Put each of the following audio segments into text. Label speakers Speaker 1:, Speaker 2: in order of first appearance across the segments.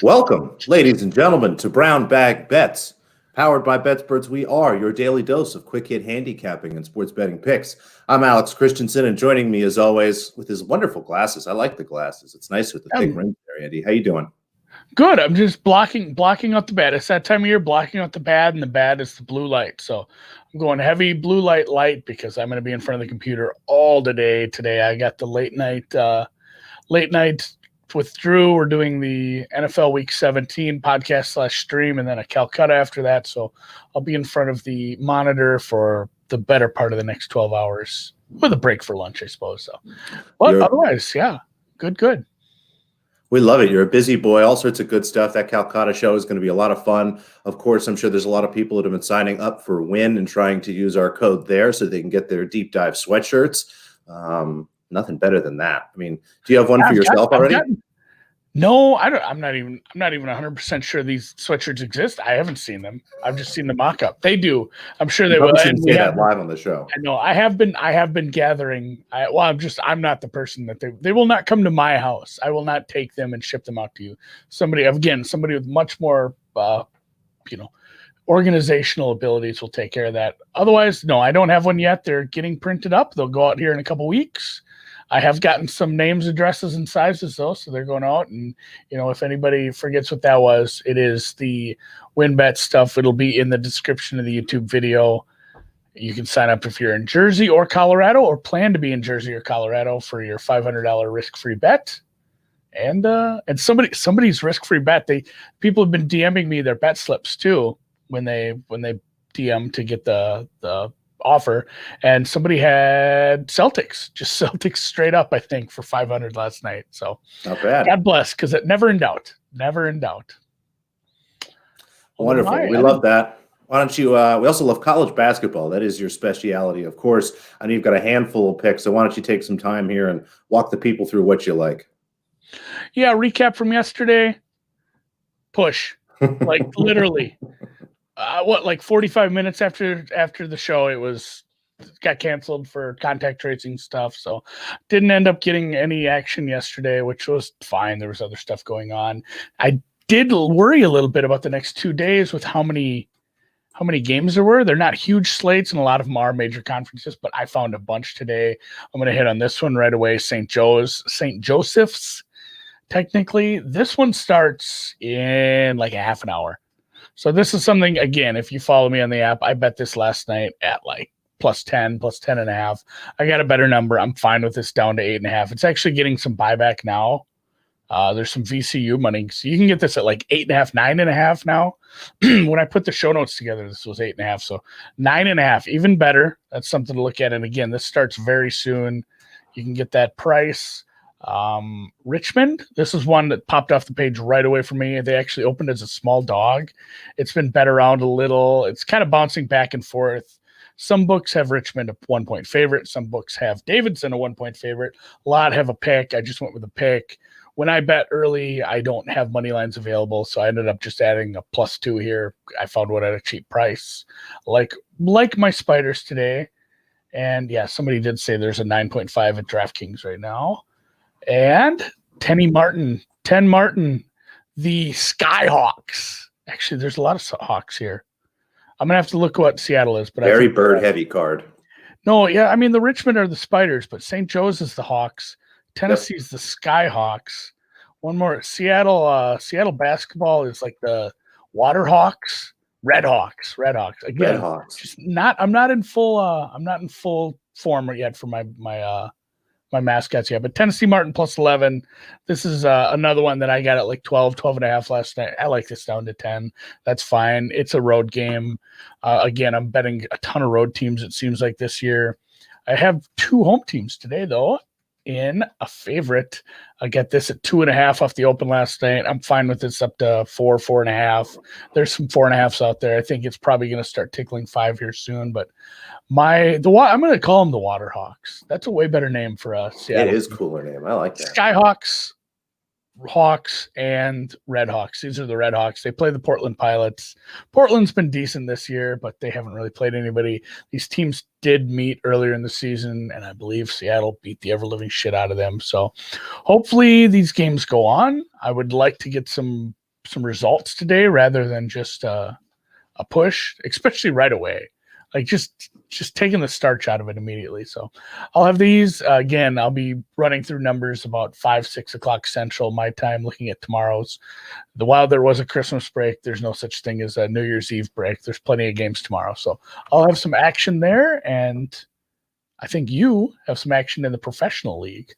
Speaker 1: Welcome, ladies and gentlemen, to Brown Bag Bets. Powered by BetsBirds, we are your daily dose of quick hit handicapping and sports betting picks. I'm Alex Christensen, and joining me as always with his wonderful glasses. I like the glasses. It's nice with the thick rims there, Andy. How you doing?
Speaker 2: Good. I'm just blocking out the bad. It's that time of year, blocking out the bad, and the bad is the blue light. So I'm going heavy blue light because I'm going to be in front of the computer all day today. I got the late night with Drew. We're doing the NFL Week 17 podcast / stream, and then a Calcutta after that. So I'll be in front of the monitor for the better part of the next 12 hours with a break for lunch, I suppose. So, but otherwise, yeah, good.
Speaker 1: We love it. You're a busy boy. All sorts of good stuff. That Calcutta show is going to be a lot of fun. Of course, I'm sure there's a lot of people that have been signing up for Win and trying to use our code there so they can get their deep dive sweatshirts. Nothing better than that. I mean, do you have one for yourself already?
Speaker 2: No, I don't. I'm not even 100% sure these sweatshirts exist. I haven't seen them. I've just seen the mock-up. They do. I'm sure they will.
Speaker 1: Shouldn't say that live on the show.
Speaker 2: I know. I have been gathering. I'm not the person that they will not come to my house. I will not take them and ship them out to you. Somebody with much more, organizational abilities will take care of that. Otherwise, no, I don't have one yet. They're getting printed up. They'll go out here in a couple weeks. I have gotten some names, addresses, and sizes, though, so they're going out. And, if anybody forgets what that was, it is the WinBet stuff. It'll be in the description of the YouTube video. You can sign up if you're in Jersey or Colorado or plan to be in Jersey or Colorado for your $500 risk-free bet. And somebody's risk-free bet, people have been DMing me their bet slips, too, when they DM to get the offer, and somebody had Celtics straight up, I think, for 500 last night. So
Speaker 1: not bad.
Speaker 2: God bless, because it never in doubt.
Speaker 1: Wonderful. We love that. Why don't you? We also love college basketball. That is your specialty, of course. I know you've got a handful of picks, so why don't you take some time here and walk the people through what you like?
Speaker 2: Yeah, recap from yesterday. Push, like literally. 45 minutes after the show, it got canceled for contact tracing stuff. So didn't end up getting any action yesterday, which was fine. There was other stuff going on. I did worry a little bit about the next 2 days with how many games there were. They're not huge slates, and a lot of them are major conferences, but I found a bunch today. I'm going to hit on this one right away. St. Joseph's. Technically, this one starts in like a half an hour. So this is something, again, if you follow me on the app, I bet this last night at like plus 10 and a half. I got a better number. I'm fine with this down to 8.5. It's actually getting some buyback now. There's some VCU money. So you can get this at like 8.5, 9.5 now. When I put the show notes together, this was 8.5. So 9.5, even better. That's something to look at. And again, this starts very soon. You can get that price. Richmond, this is one that popped off the page right away for me. They actually opened as a small dog. It's been bet around a little. It's kind of bouncing back and forth. Some books have Richmond a 1-point favorite. Some books have Davidson a 1-point favorite. A lot have a pick. I just went with a pick. When I bet early, I don't have money lines available, so I ended up just adding a +2 here. I found one at a cheap price, like my spiders today. And yeah, somebody did say there's a 9.5 at DraftKings right now. And Ten Martin, the Skyhawks. Actually, there's a lot of Hawks here. I'm going to have to look what Seattle is. But
Speaker 1: very bird-heavy card.
Speaker 2: No, yeah, I mean, the Richmond are the Spiders, but St. Joe's is the Hawks. Tennessee's the Skyhawks. One more. Seattle basketball is like the Waterhawks. Redhawks. Again, Redhawks. I'm not in full form yet for my mascots yet, but Tennessee Martin +11. This is another one that I got at like 12.5 last night. I like this down to 10. That's fine. It's a road game. Again, I'm betting a ton of road teams, it seems like, this year. I have 2 home teams today, though, in a favorite. I get this at 2.5 off the open last night. I'm fine with this up to 4.5. There's some 4.5s out there. I think it's probably going to start tickling 5 here soon, but I'm going to call them the Waterhawks. That's a way better name for us.
Speaker 1: Yeah, it is a cooler name. I like that.
Speaker 2: Skyhawks, Hawks, and Redhawks. These are the Redhawks. They play the Portland Pilots. Portland's been decent this year, but they haven't really played anybody. These teams did meet earlier in the season, and I believe Seattle beat the ever-living shit out of them. So hopefully these games go on. I would like to get some some results today rather than just a push, especially right away. Like just taking the starch out of it immediately. So I'll have these again. I'll be running through numbers about 5-6 o'clock Central my time, looking at tomorrow's. While there was a Christmas break, there's no such thing as a New Year's Eve break. There's plenty of games tomorrow, so I'll have some action there, and I think you have some action in the professional league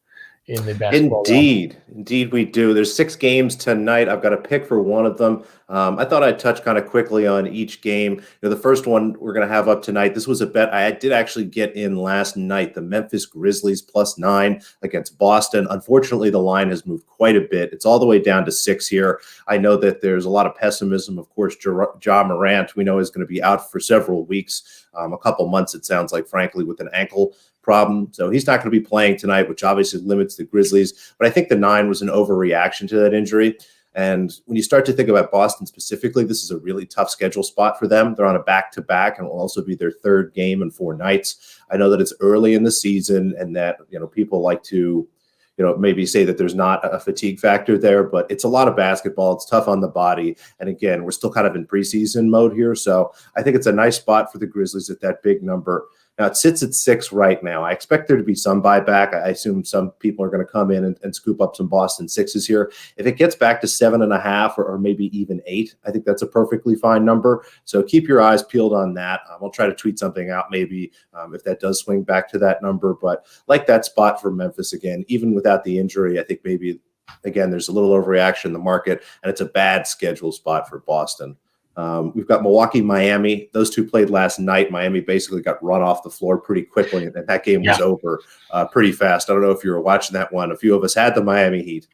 Speaker 2: in the basketball realm.
Speaker 1: Indeed we do. There's 6 games tonight. I've got a pick for one of them. I thought I'd touch kind of quickly on each game. The first one we're going to have up tonight, this was a bet I did actually get in last night, the Memphis Grizzlies +9 against Boston. Unfortunately, the line has moved quite a bit. It's all the way down to 6 here. I know that there's a lot of pessimism. Of course, Ja Morant, we know, is going to be out for several weeks, a couple months, it sounds like, frankly, with an ankle problem. So he's not going to be playing tonight, which obviously limits the Grizzlies. But I think the 9 was an overreaction to that injury. And when you start to think about Boston specifically, this is a really tough schedule spot for them. They're on a back-to-back, and it will also be their 3rd game in 4 nights. I know that it's early in the season and that, people like to, maybe say that there's not a fatigue factor there, but it's a lot of basketball. It's tough on the body. And again, we're still kind of in preseason mode here. So I think it's a nice spot for the Grizzlies at that big number. Now, it sits at 6 right now. I expect there to be some buyback. I assume some people are going to come in and scoop up some Boston 6s here. If it gets back to 7.5 or maybe even 8, I think that's a perfectly fine number. So keep your eyes peeled on that. I'll try to tweet something out maybe if that does swing back to that number. But like that spot for Memphis again, even without the injury, I think maybe, again, there's a little overreaction in the market, and it's a bad schedule spot for Boston. We've got Milwaukee, Miami. Those two played last night. Miami basically got run off the floor pretty quickly, and that game was over pretty fast. I don't know if you were watching that one. A few of us had the Miami Heat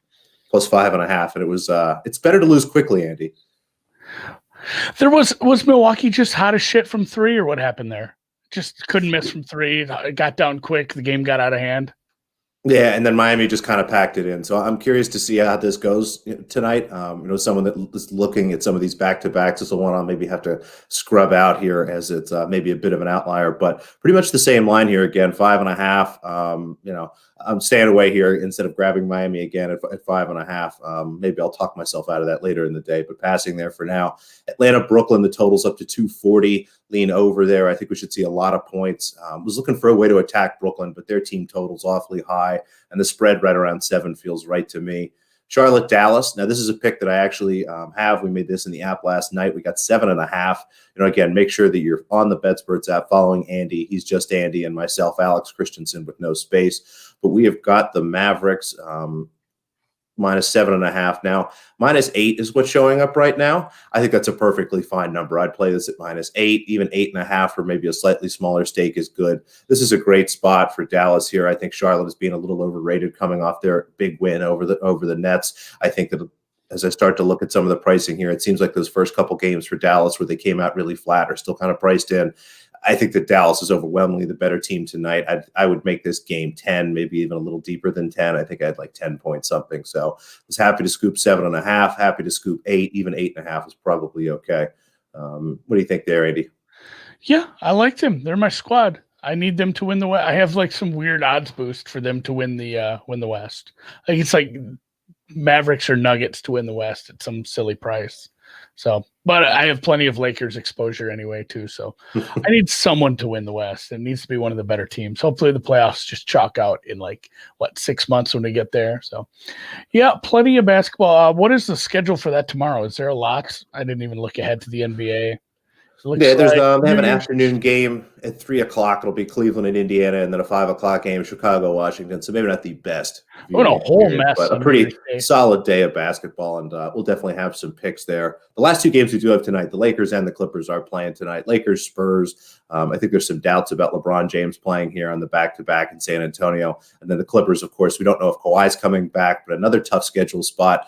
Speaker 1: +5.5, and it was it's better to lose quickly, Andy.
Speaker 2: There was Milwaukee just hot as shit from 3, or what happened there? Just couldn't miss from 3. It got down quick. The game got out of hand.
Speaker 1: Yeah, and then Miami just kind of packed it in. So I'm curious to see how this goes tonight. Someone that is looking at some of these back-to-backs is the one I'll maybe have to scrub out here, as it's maybe a bit of an outlier. But pretty much the same line here again, 5.5. I'm staying away here instead of grabbing Miami again at 5.5. Maybe I'll talk myself out of that later in the day, but passing there for now. Atlanta, Brooklyn, the total's up to 240. Lean over there. I think we should see a lot of points. Was looking for a way to attack Brooklyn, but their team total's awfully high, and the spread right around 7 feels right to me. Charlotte, Dallas. Now, this is a pick that I actually have. We made this in the app last night. We got 7.5. Again, make sure that you're on the BetSperts app following Andy. He's just Andy, and myself, Alex Christensen, with no space. But we have got the Mavericks -7.5 now. -8 is what's showing up right now. I think that's a perfectly fine number. I'd play this at -8, even 8.5, or maybe a slightly smaller stake is good. This is a great spot for Dallas here. I think Charlotte is being a little overrated coming off their big win over the Nets. I think that as I start to look at some of the pricing here, it seems like those first couple games for Dallas where they came out really flat are still kind of priced in. I think that Dallas is overwhelmingly the better team tonight. I would make this game 10, maybe even a little deeper than 10. I think I had like 10 point something. So I was happy to scoop 7.5, happy to scoop 8, even 8.5 is probably okay. What do you think there, Andy?
Speaker 2: Yeah, I liked them. They're my squad. I need them to win the West. I have like some weird odds boost for them to win the West. Like it's like Mavericks or Nuggets to win the West at some silly price. So, but I have plenty of Lakers exposure anyway, too. So I need someone to win the West. It needs to be one of the better teams. Hopefully the playoffs just chalk out in 6 months when we get there. So yeah, plenty of basketball. What is the schedule for that tomorrow? Is there a lot? I didn't even look ahead to the NBA.
Speaker 1: Yeah, they have an afternoon game at 3 o'clock. It'll be Cleveland and Indiana, and then a 5 o'clock game, Chicago, Washington. So maybe not the best.
Speaker 2: What a whole mess.
Speaker 1: But a pretty solid day of basketball, and we'll definitely have some picks there. The last 2 games we do have tonight, the Lakers and the Clippers are playing tonight. Lakers, Spurs. I think there's some doubts about LeBron James playing here on the back-to-back in San Antonio. And then the Clippers, of course, we don't know if Kawhi's coming back, but another tough schedule spot.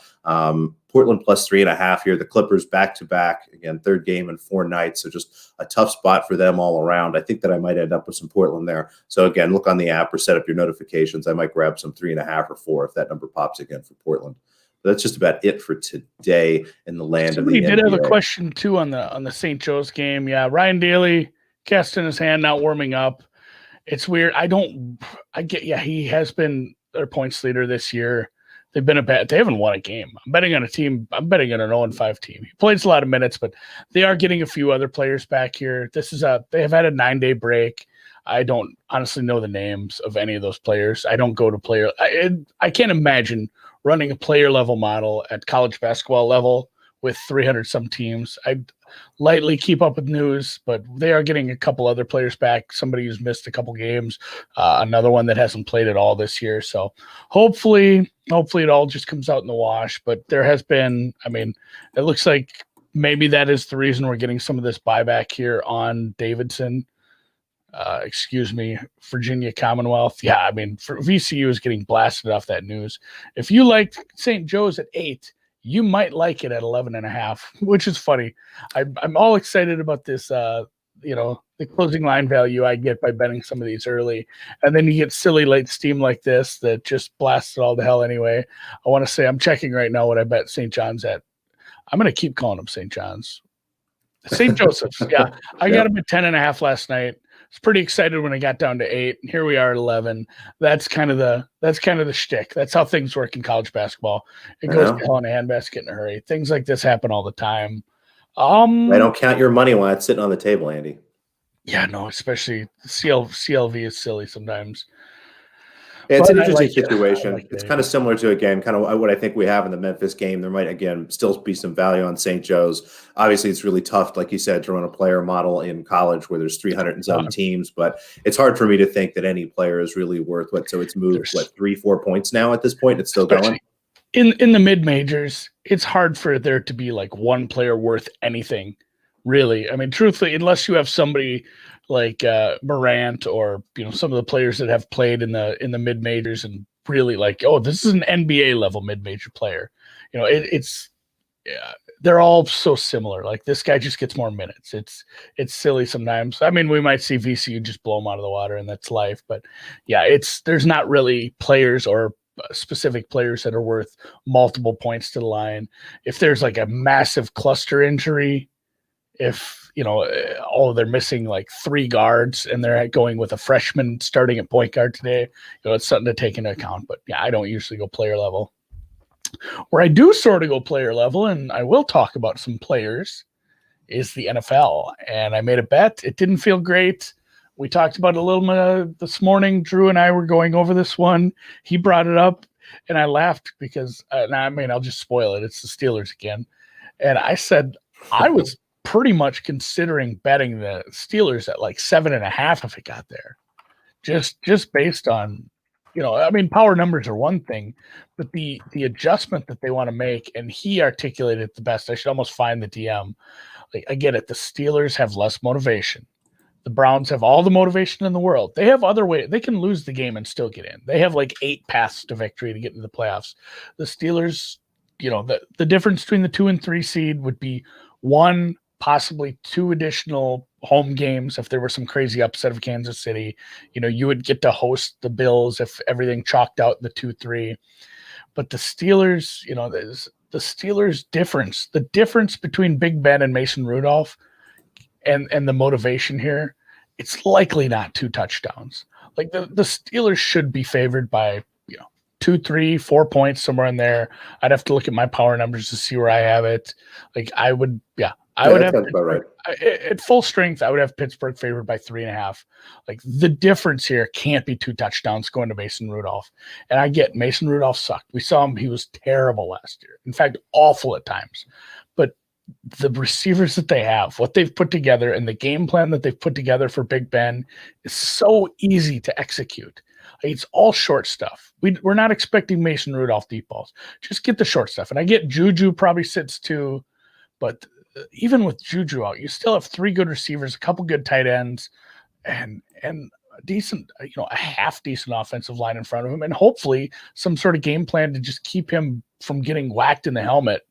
Speaker 1: Portland +3.5 here. The Clippers back-to-back, again, 3rd game in 4 nights. So just a tough spot for them all around. I think that I might end up with some Portland there. So again, look on the app or set up your notifications. I might grab some 3.5 or 4 if that number pops again for Portland. But that's just about it for today in the land of the NBA.
Speaker 2: Somebody did have a question too on the St. Joe's game. Yeah, Ryan Daly casting his hand, not warming up. It's weird. He has been their points leader this year. They've been they haven't won a game. I'm betting on a team. I'm betting on an 0-5 team. He plays a lot of minutes, but they are getting a few other players back here. They have had a 9-day break. I don't honestly know the names of any of those players. I don't go to player. I can't imagine running a player level model at college basketball level with 300 some teams. I lightly keep up with news, but they are getting a couple other players back. Somebody who's missed a couple games, another one that hasn't played at all this year. So hopefully it all just comes out in the wash. But there has been, it looks like maybe that is the reason we're getting some of this buyback here on Davidson. Virginia Commonwealth. Yeah, for VCU is getting blasted off that news. If you liked St. Joe's at 8, you might like it at 11.5, which is funny. I'm all excited about this, the closing line value I get by betting some of these early. And then you get silly late steam like this that just blasts it all to hell anyway. I want to say I'm checking right now what I bet St. John's at. I'm going to keep calling them St. John's. St. Joseph's. Yeah. I got him at 10.5 last night. I was pretty excited when I got down to 8. And here we are at 11. That's kind of the shtick. That's how things work in college basketball. It goes to hell in a handbasket in a hurry. Things like this happen all the time.
Speaker 1: I don't count your money while it's sitting on the table, Andy.
Speaker 2: Yeah, no, especially CLV is silly sometimes.
Speaker 1: It's an interesting situation. It's kind of similar to, again, kind of what I think we have in the Memphis game. There might, again, still be some value on St. Joe's. Obviously, it's really tough, like you said, to run a player model in college where there's 300 and some teams. But it's hard for me to think that any player is really worth what. So it's moved, 3-4 points now at this point? It's still going?
Speaker 2: In the mid-majors, it's hard for there to be like one player worth anything, really. Truthfully, unless you have somebody like Morant or some of the players that have played in the mid majors and really like, oh, this is an NBA level mid major player. They're all so similar. Like this guy just gets more minutes. It's silly sometimes. We might see VCU just blow them out of the water, and that's life. But yeah, there's not really players or specific players that are worth multiple points to the line. If there's like a massive cluster injury, if they're missing like 3 guards and they're going with a freshman starting at point guard today, it's something to take into account. But yeah, I don't usually go player level. Where I do sort of go player level, and I will talk about some players, is the NFL. And I made a bet. It didn't feel great. We talked about it a little bit this morning. Drew and I were going over this one. He brought it up, and I laughed because, I'll just spoil it. It's the Steelers again. And I said I was pretty much considering betting the Steelers at like 7.5 if it got there, just based on, power numbers are one thing, but the adjustment that they want to make, and he articulated it the best. I should almost find the DM. Like, I get it. The Steelers have less motivation. The Browns have all the motivation in the world. They have other ways. They can lose the game and still get in. They have like 8 paths to victory to get into the playoffs. The Steelers, the difference between the 2 and 3 seed would be 1, possibly 2 additional home games. If there were some crazy upset of Kansas City, you would get to host the Bills if everything chalked out in the 2-3. But the Steelers, the Steelers the difference between Big Ben and Mason Rudolph and the motivation here, it's likely not 2 touchdowns. Like the Steelers should be favored by, 2, 3, 4 points, somewhere in there. I'd have to look at my power numbers to see where I have it. Like I would have
Speaker 1: right.
Speaker 2: At full strength. I would have Pittsburgh favored by 3.5. Like the difference here can't be 2 touchdowns going to Mason Rudolph. And I get Mason Rudolph sucked. We saw him; he was terrible last year. In fact, awful at times. But the receivers that they have, what they've put together, and the game plan that they've put together for Big Ben is so easy to execute. It's all short stuff. We're not expecting Mason Rudolph deep balls. Just get the short stuff. And I get Juju probably sits too, but even with Juju out, you still have 3 good receivers, a couple good tight ends, and a decent, a half decent offensive line in front of him, and hopefully some sort of game plan to just keep him from getting whacked in the helmet,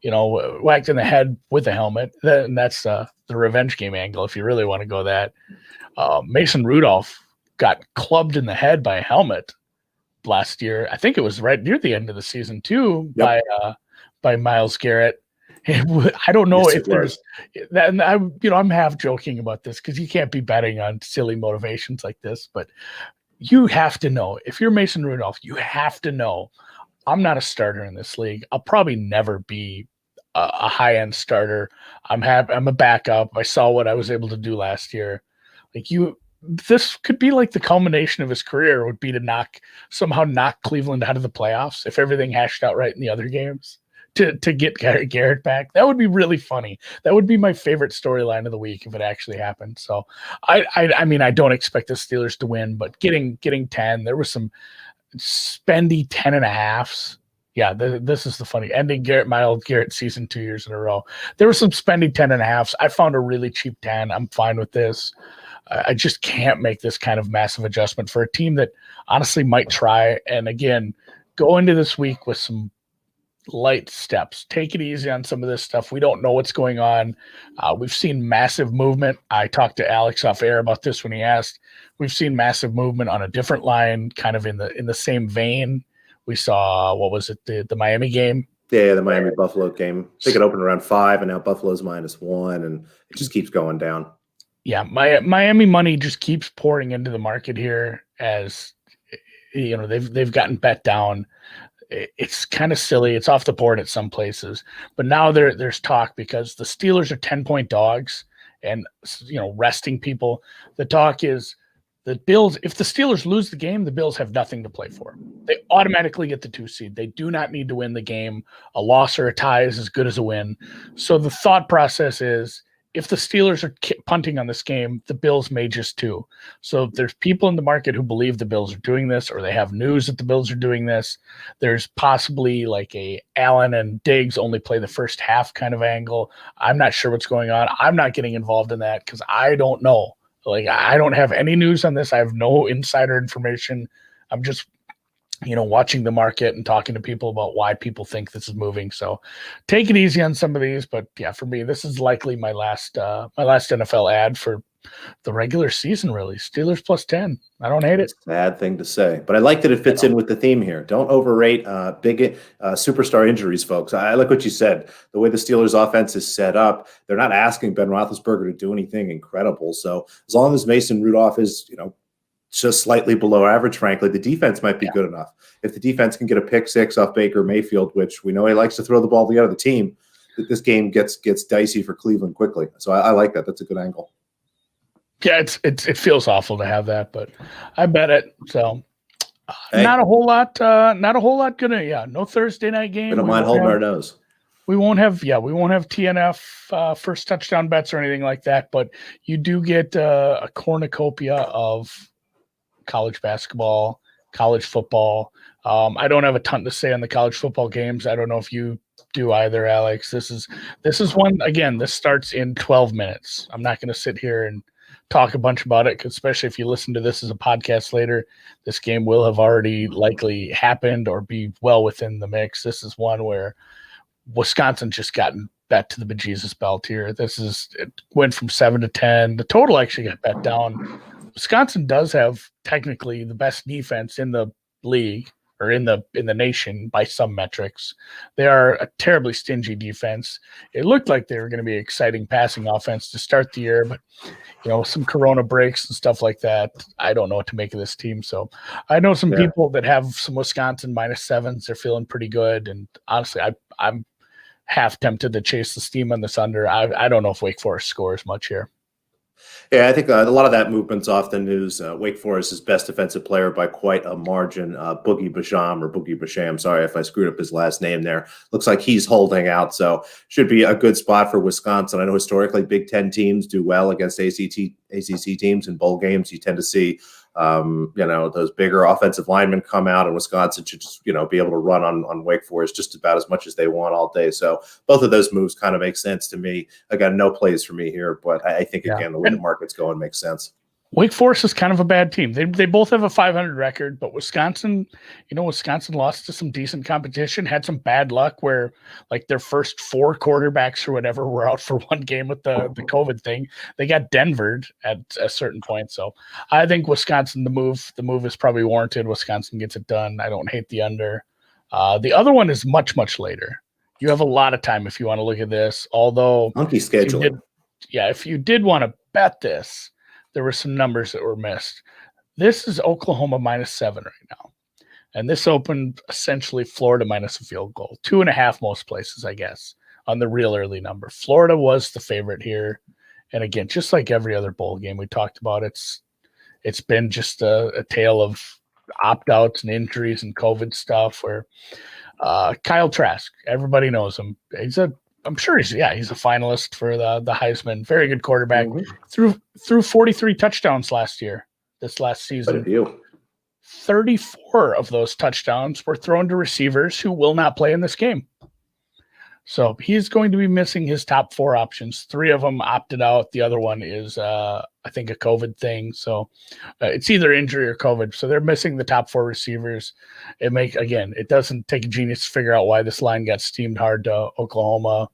Speaker 2: whacked in the head with a helmet. And that's the revenge game angle if you really want to go that. Mason Rudolph got clubbed in the head by a helmet last year. I think it was right near the end of the season too, by Myles Garrett. I don't know if there's that, and I'm half joking about this because you can't be betting on silly motivations like this, but you have to know, if you're Mason Rudolph, you have to know I'm not a starter in this league. I'll probably never be a high-end starter. I'm a backup. I saw what I was able to do last year. This could be like the culmination of his career would be to somehow knock Cleveland out of the playoffs if everything hashed out right in the other games to get Garrett back. That would be really funny. That would be my favorite storyline of the week if it actually happened. So I mean, I don't expect the Steelers to win, but getting 10, there was some spendy 10.5s. Yeah, this is the funny ending my old Garrett season 2 years in a row. There were some spendy 10.5s. I found a really cheap 10. I'm fine with this. I just can't make this kind of massive adjustment for a team that honestly might try. And again, go into this week with some light steps. Take it easy on some of this stuff. We don't know what's going on. We've seen massive movement. I talked to Alex off air about this when he asked. We've seen massive movement on a different line, kind of in the same vein. We saw, what was it, the Miami game?
Speaker 1: Yeah, the Miami Buffalo game. I think it opened around 5, and now Buffalo's -1, and it just keeps going down.
Speaker 2: Yeah, Miami money just keeps pouring into the market here as they've gotten bet down. It's kind of silly. It's off the board at some places, but now there's talk because the Steelers are 10-point dogs, and resting people. The talk is the Bills. If the Steelers lose the game, the Bills have nothing to play for. They automatically get the 2 seed. They do not need to win the game. A loss or a tie is as good as a win. So the thought process is, if the Steelers are punting on this game, the Bills may just too. So there's people in the market who believe the Bills are doing this, or they have news that the Bills are doing this. There's possibly like a Allen and Diggs only play the first half kind of angle. I'm not sure what's going on. I'm not getting involved in that because I don't know. I don't have any news on this. I have no insider information. I'm just watching the market and talking to people about why people think this is moving. So take it easy on some of these, but yeah, for me, this is likely my last NFL ad for the regular season, really. Steelers +10. I don't hate it.
Speaker 1: Sad thing to say, but I like that it fits in with the theme here. Don't overrate big superstar injuries, folks. I like what you said. The way the Steelers offense is set up, they're not asking Ben Roethlisberger to do anything incredible. So as long as Mason Rudolph is, just slightly below average, frankly, the defense might be good enough. If the defense can get a pick 6 off Baker Mayfield, which we know he likes to throw the ball to the other team, this game gets dicey for Cleveland quickly. So I like that. That's a good angle.
Speaker 2: Yeah, it feels awful to have that, but I bet it. So
Speaker 1: hey,
Speaker 2: not a whole lot gonna no Thursday night game.
Speaker 1: We don't mind holding our nose.
Speaker 2: We won't have TNF first touchdown bets or anything like that, but you do get a cornucopia of college basketball, college football. I don't have a ton to say on the college football games. I don't know if you do either, Alex. This is one, again, this starts in 12 minutes. I'm not going to sit here and talk a bunch about it, especially if you listen to this as a podcast later, this game will have already likely happened or be well within the mix. This is one where Wisconsin just gotten bet to the bejesus belt here. It went from 7 to 10. The total actually got bet down. Wisconsin does have technically the best defense in the league or in the nation by some metrics. They are a terribly stingy defense. It looked like they were going to be an exciting passing offense to start the year, but some Corona breaks and stuff like that. I don't know what to make of this team. So I know some people that have some Wisconsin -7s. They're feeling pretty good. And honestly, I'm half tempted to chase the steam on this under. I don't know if Wake Forest scores much here.
Speaker 1: Yeah, I think a lot of that movement's off the news. Wake Forest's best defensive player by quite a margin, Boogie Basham. Sorry if I screwed up his last name there. Looks like he's holding out, so should be a good spot for Wisconsin. I know historically Big Ten teams do well against ACC teams in bowl games. You tend to see those bigger offensive linemen come out, and Wisconsin should just, be able to run on Wake Forest just about as much as they want all day. So both of those moves kind of make sense to me. Again, no plays for me here, but I think, again, the way the market's going makes sense.
Speaker 2: Wake Forest is kind of a bad team. They both have a 500 record, but Wisconsin lost to some decent competition, had some bad luck where like their first 4 quarterbacks or whatever were out for one game with the COVID thing. They got Denvered at a certain point. So I think Wisconsin, the move is probably warranted. Wisconsin gets it done. I don't hate the under. The other one is much, much later. You have a lot of time if you want to look at this, although
Speaker 1: monkey scheduling.
Speaker 2: If you did want to bet this, there were some numbers that were missed. This is Oklahoma -7 right now. And this opened essentially Florida minus a field goal, 2.5 most places, I guess, on the real early number. Florida was the favorite here. And again, just like every other bowl game we talked about, it's been just a tale of opt-outs and injuries and COVID stuff where Kyle Trask, everybody knows him. I'm sure he's a finalist for the Heisman. Very good quarterback.
Speaker 1: Mm-hmm.
Speaker 2: Threw 43 touchdowns this last season. 34 of those touchdowns were thrown to receivers who will not play in this game. So he's going to be missing his top 4 options. 3 of them opted out. The other one is, I think, a COVID thing. So it's either injury or COVID. So they're missing the top 4 receivers. It doesn't take a genius to figure out why this line got steamed hard to Oklahoma.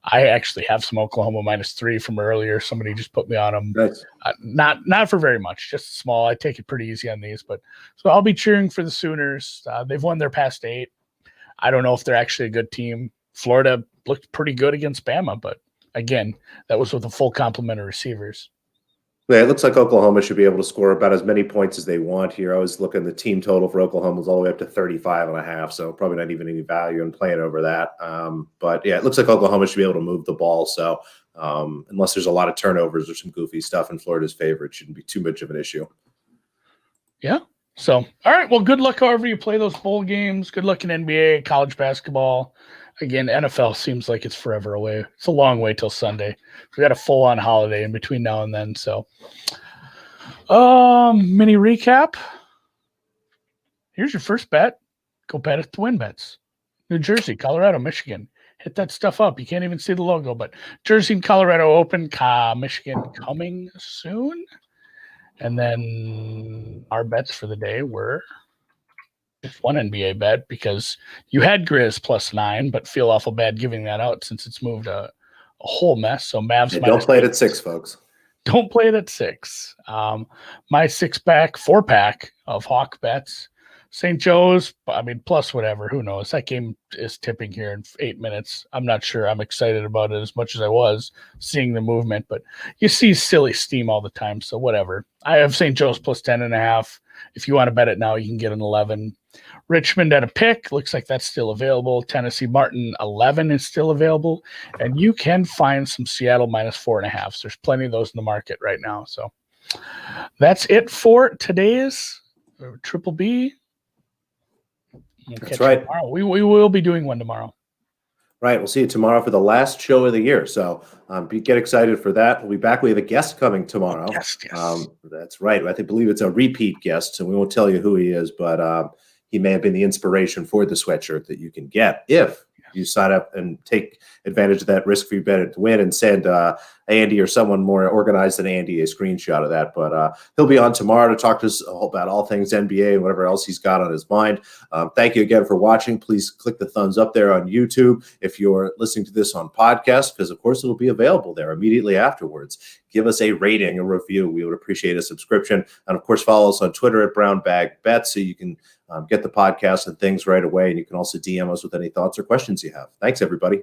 Speaker 2: I actually have some Oklahoma -3 from earlier. Somebody just put me on them.
Speaker 1: Nice.
Speaker 2: Not for very much, just small. I take it pretty easy on these. But so I'll be cheering for the Sooners. They've won their past 8. I don't know if they're actually a good team. Florida looked pretty good against Bama, but again, that was with a full complement of receivers.
Speaker 1: Yeah, it looks like Oklahoma should be able to score about as many points as they want here. I was looking, the team total for Oklahoma is all the way up to 35.5, so probably not even any value in playing over that. But yeah, it looks like Oklahoma should be able to move the ball. So unless there's a lot of turnovers or some goofy stuff in Florida's favor, it shouldn't be too much of an issue.
Speaker 2: Yeah. So, all right. Well, good luck however you play those bowl games. Good luck in NBA, college basketball. Again, NFL seems like it's forever away. It's a long way till Sunday. We got a full-on holiday in between now and then. So, mini recap. Here's your first bet. Go bet at the win bets. New Jersey, Colorado, Michigan. Hit that stuff up. You can't even see the logo, but Jersey and Colorado open. Michigan coming soon. And then our bets for the day were just one NBA bet because you had Grizz +9, but feel awful bad giving that out since it's moved a whole mess. So Mavs.
Speaker 1: Don't play it at 6, folks.
Speaker 2: Don't play it at 6. My 4-pack of Hawk bets. St. Joe's, plus whatever. Who knows? That game is tipping here in 8 minutes. I'm not sure I'm excited about it as much as I was seeing the movement, but you see silly steam all the time, so whatever. I have St. Joe's +10.5. If you want to bet it now, you can get an 11. Richmond at a pick. Looks like that's still available. Tennessee Martin 11 is still available. And you can find some Seattle -4.5. So there's plenty of those in the market right now. So that's it for today's Triple B.
Speaker 1: That's right.
Speaker 2: Tomorrow. We will be doing one tomorrow.
Speaker 1: Right. We'll see you tomorrow for the last show of the year. So get excited for that. We'll be back. We have a guest coming tomorrow.
Speaker 2: Yes.
Speaker 1: That's right. I believe it's a repeat guest, so we won't tell you who he is, but he may have been the inspiration for the sweatshirt that you can get if you sign up and take advantage of that risk-free bet at win and send Andy or someone more organized than Andy a screenshot of that. But he'll be on tomorrow to talk to us about all things NBA and whatever else he's got on his mind. Thank you again for watching. Please click the thumbs up there on YouTube if you're listening to this on podcast, because, of course, it'll be available there immediately afterwards. Give us a rating, a review. We would appreciate a subscription. And, of course, follow us on Twitter at Brown Bag Bets so you can get the podcast and things right away. And you can also DM us with any thoughts or questions you have. Thanks, everybody.